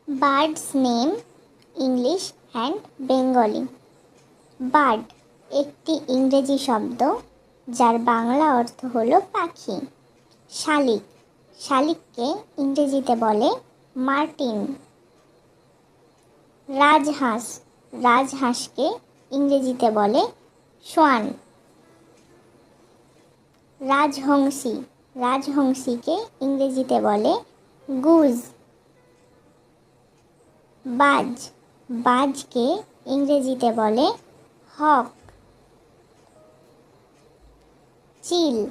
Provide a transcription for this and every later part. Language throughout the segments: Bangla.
Birds name English and Bengali. Bird একটি ইংরেজি শব্দ যার বাংলা অর্থ হলো পাখি। শালিক, শালিককে ইংরেজিতে বলে মার্টিন। রাজহাঁস, রাজহাঁসকে ইংরেজিতে বলে সোয়ান। রাজহংসী, রাজহংসীকে ইংরেজিতে বলে গুজ। বাজ, বাজকে ইংরেজিতে বলে হক। চিল,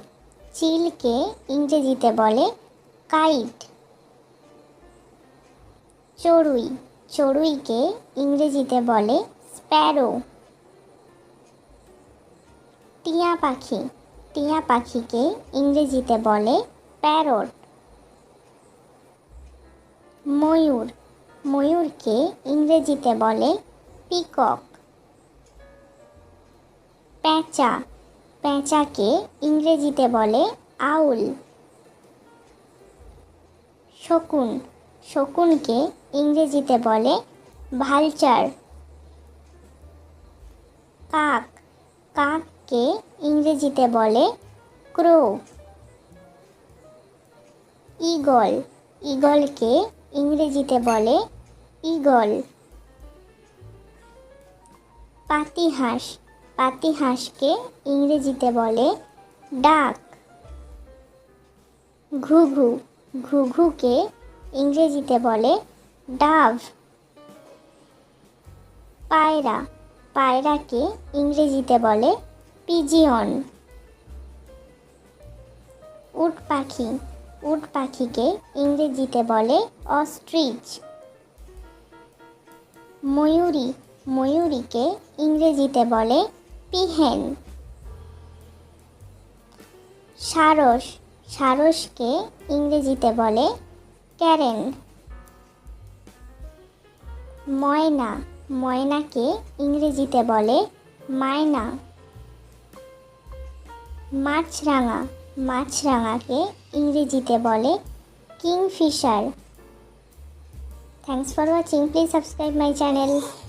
চিলকে ইংরেজিতে বলে কাইট। চড়ুই, চড়ুইকে ইংরেজিতে বলে স্প্যারো। টিয়া পাখি, টিয়া পাখিকে ইংরেজিতে বলে প্যারট। ময়ূর, ময়ূরকে ইংরেজিতে বলে পিকক। পেঁচা, পেঁচাকে ইংরেজিতে বলে আউল। শকুন, শকুনকে ইংরেজিতে বলে ভালচার। কাক, কাককে ইংরেজিতে বলে ক্রো। ঈগল, ঈগলকে ইংরেজিতে বলে ঈগল। পাতিহাঁস, পাতিহাঁসকে ইংরেজিতে বলে ডাক। ঘুঘু, ঘুঘুকে ইংরেজিতে বলে ডাভ। পায়রা, পায়রাকে ইংরেজিতে বলে পিজিয়ন। উট পাখি, উট পাখিকে ইংরেজিতে বলে অস্ট্রিচ। ময়ূরী, ময়ূরীকে ইংরেজিতে বলে পিহেন। সারস, সারসকে ইংরেজিতে বলে ক্যারেন। ময়না, ময়নাকে ইংরেজিতে বলে মায়না। মাছরাঙা, মাছরাঙাকে ইংরেজিতে বলে Kingfisher. Thanks for watching. Please subscribe my channel.